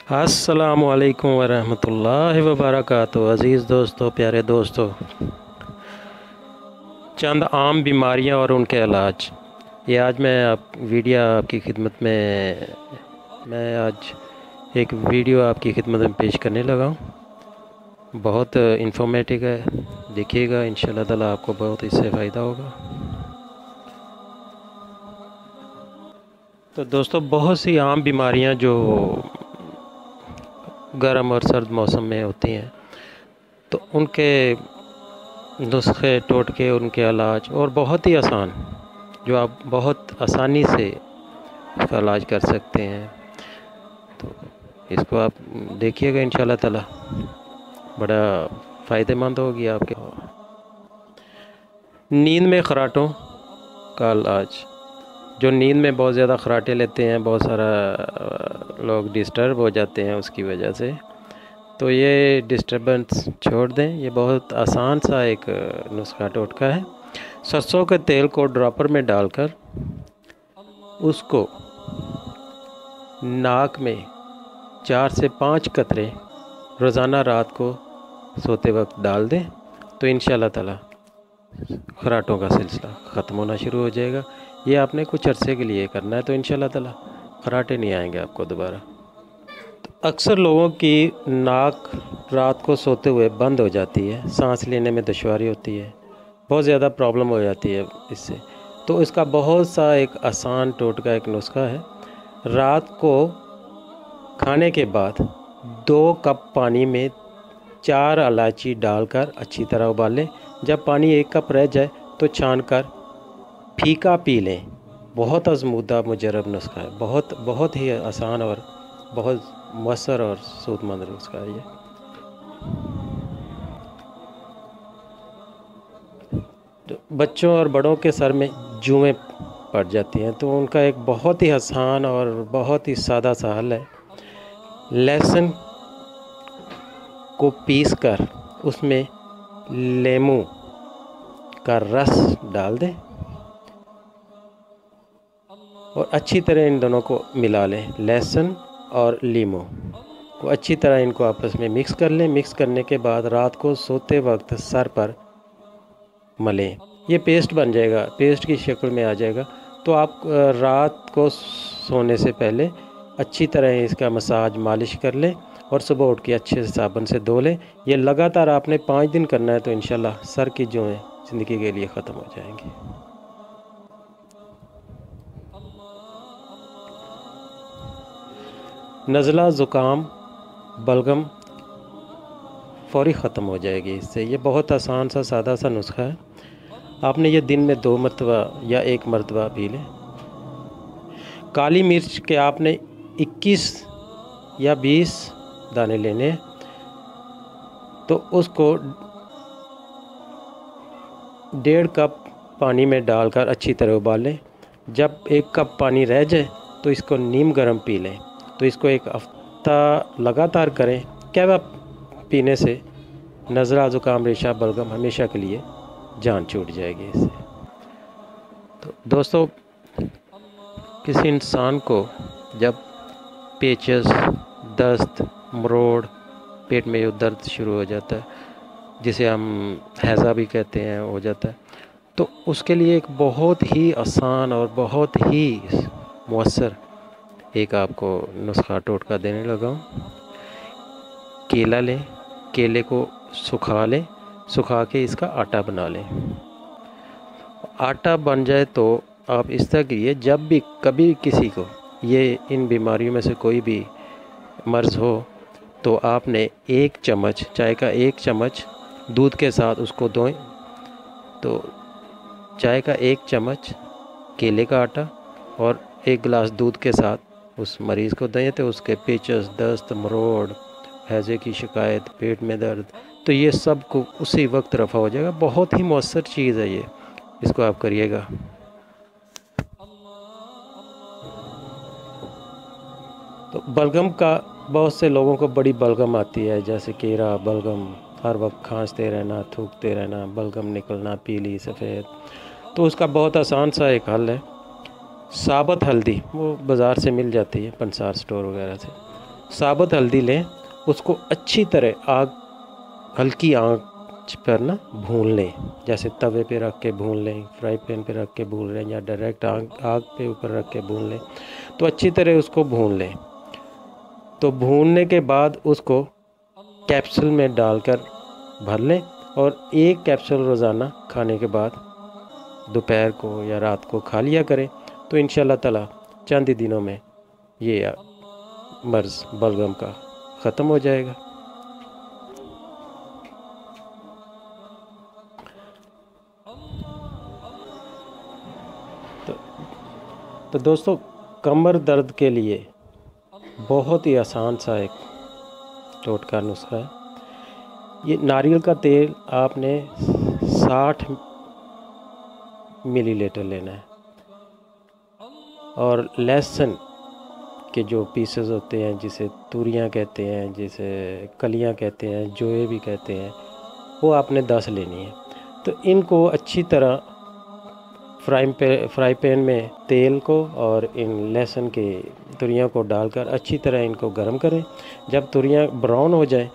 अस्सलामु अलैकुम वरहमतुल्लाहि वबरकातुहू। अज़ीज़ दोस्तों, प्यारे दोस्तों, चंद आम बीमारियां और उनके इलाज, ये आज मैं आपकी खिदमत में एक वीडियो आपकी खिदमत में पेश करने लगा हूँ। बहुत इन्फॉर्मेटिव है, देखिएगा, इंशाअल्लाह ताला आपको बहुत इससे फ़ायदा होगा। तो दोस्तों, बहुत सी आम बीमारियां जो गर्म और सर्द मौसम में होती हैं, तो उनके नुस्खे, टोटके, उनके इलाज और बहुत ही आसान, जो आप बहुत आसानी से इसका इलाज कर सकते हैं। तो इसको आप देखिएगा, इंशाअल्लाह ताला बड़ा फ़ायदेमंद होगी आपके। नींद में खराटों का इलाज, जो नींद में बहुत ज़्यादा खराटे लेते हैं, बहुत सारा लोग डिस्टर्ब हो जाते हैं उसकी वजह से, तो ये डिस्टर्बेंस छोड़ दें। ये बहुत आसान सा एक नुस्खा टोटका है। सरसों के तेल को ड्रॉपर में डालकर उसको नाक में 4 से 5 कतरे रोज़ाना रात को सोते वक्त डाल दें, तो इंशाअल्लाह ताला खराटों का सिलसिला ख़त्म होना शुरू हो जाएगा। ये आपने कुछ अरसे के लिए करना है, तो इंशाअल्लाह ताला खराटे नहीं आएंगे आपको दोबारा। तो अक्सर लोगों की नाक रात को सोते हुए बंद हो जाती है, सांस लेने में दुश्वारी होती है, बहुत ज़्यादा प्रॉब्लम हो जाती है इससे। तो इसका बहुत सा एक आसान टोटका, एक नुस्खा है। रात को खाने के बाद 2 कप पानी में 4 इलायची डालकर अच्छी तरह उबालें। जब पानी 1 कप रह जाए तो छान कर फीका पी लें। बहुत आज़मूदा मुजर्रब नुस्खा है, बहुत ही आसान और बहुत मौसर और सूदमंद नुस्खा है ये। तो बच्चों और बड़ों के सर में जुएँ पड़ जाती हैं, तो उनका एक बहुत ही आसान और बहुत ही सादा सा हल है। लहसुन को पीसकर उसमें लेमू का रस डाल दें और अच्छी तरह इन दोनों को मिला लें। लहसुन और लीमू को अच्छी तरह इनको आपस में मिक्स कर लें। मिक्स करने के बाद रात को सोते वक्त सर पर मलें। ये पेस्ट बन जाएगा, पेस्ट की शक्ल में आ जाएगा। तो आप रात को सोने से पहले अच्छी तरह इसका मसाज, मालिश कर लें और सुबह उठ के अच्छे से साबुन से धो लें। ये लगातार आपने 5 दिन करना है, तो इंशाल्लाह सर की जुएँ ज़िंदगी के लिए ख़त्म हो जाएंगी। नज़ला, ज़ुकाम, बलगम फौरी ख़त्म हो जाएगी इससे। ये बहुत आसान सा, सादा सा नुस्खा है। आपने ये दिन में 2 मरतबा या 1 मरतबा पी लें। काली मिर्च के आपने 21 या 20 दाने लेने हैं, तो उसको 1.5 कप पानी में डालकर अच्छी तरह उबालें। जब 1 कप पानी रह जाए तो इसको नीम गर्म पी लें। तो इसको 1 हफ्ता लगातार करें। कहवा पीने से नज़ला, ज़ुकाम, रेशा, बलगम हमेशा के लिए जान छूट जाएगी इससे। तो दोस्तों, किसी इंसान को जब पेचस, दस्त, मरोड़, पेट में जो दर्द शुरू हो जाता है, जिसे हम हैज़ा भी कहते हैं, हो जाता है, तो उसके लिए एक बहुत ही आसान और बहुत ही मौसर एक आपको नुस्खा टोटका देने लगा हूँ। केला लें, केले को सुखा लें, सुखा के इसका आटा बना लें। आटा बन जाए तो आप इस तरह कीजिए, जब भी कभी किसी को ये इन बीमारियों में से कोई भी मर्ज़ हो, तो आपने 1 चम्मच, चाय का 1 चम्मच दूध के साथ उसको धोएं। तो चाय का 1 चम्मच केले का आटा और 1 गिलास दूध के साथ उस मरीज़ को दें तो उसके पेचस, दस्त, मरोड़, हैज़े की शिकायत, पेट में दर्द, तो ये सब को उसी वक्त रफ़ा हो जाएगा। बहुत ही मौसर चीज़ है ये, इसको आप करिएगा। तो बलगम का बहुत से लोगों को बड़ी बलगम आती है, जैसे केरा, बलगम, हर वक्त खांसते रहना, थूकते रहना, बलगम निकलना पीली सफ़ेद। तो उसका बहुत आसान सा एक हल है, साबुत हल्दी, वो बाज़ार से मिल जाती है, पंसार स्टोर वगैरह से। साबुत हल्दी लें, उसको अच्छी तरह हल्की आंच पर ना भून लें, जैसे तवे पे रख के भून लें, फ्राई पैन पे रख के भून लें, या डायरेक्ट आग पे ऊपर रख के भून लें। तो अच्छी तरह उसको भून लें। तो भूनने के बाद उसको कैप्सूल में डालकर भर लें और 1 कैप्सूल रोज़ाना खाने के बाद दोपहर को या रात को खा लिया करें। तो इंशाअल्लाह ताला चंद ही दिनों में ये मर्ज़ बलगम का ख़त्म हो जाएगा। तो दोस्तों, कमर दर्द के लिए बहुत ही आसान सा एक टोटका नुस्खा है। ये नारियल का तेल आपने 60 मिलीलीटर लेना है, और लहसुन के जो पीसेस होते हैं, जिसे तुरियां कहते हैं, जिसे कलियां कहते हैं, जोए भी कहते हैं, वो आपने 10 लेनी है। तो इनको अच्छी तरह फ्राई पैन में तेल को और इन लहसुन के तुरियां को डालकर अच्छी तरह इनको गर्म करें। जब तुरियां ब्राउन हो जाए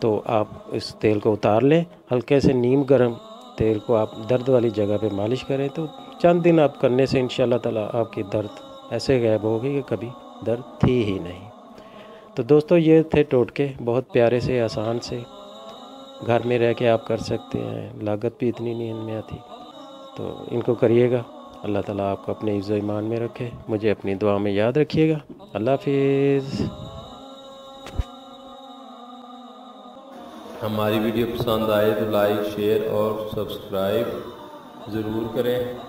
तो आप इस तेल को उतार लें। हल्के से नीम गर्म तेल को आप दर्द वाली जगह पे मालिश करें। तो चंद दिन आप करने से इंशाअल्लाह ताला आपकी दर्द ऐसे गायब होगी कि कभी दर्द थी ही नहीं। तो दोस्तों, ये थे टोटके, बहुत प्यारे से, आसान से, घर में रह के आप कर सकते हैं, लागत भी इतनी नहीं इनमें आती। तो इनको करिएगा। अल्लाह ताला आपको अपने इज़्ज़ो ईमान में रखे। मुझे अपनी दुआ में याद रखिएगा। अल्लाह हाफिज़। हमारी वीडियो पसंद आए तो लाइक, शेयर और सब्सक्राइब ज़रूर करें।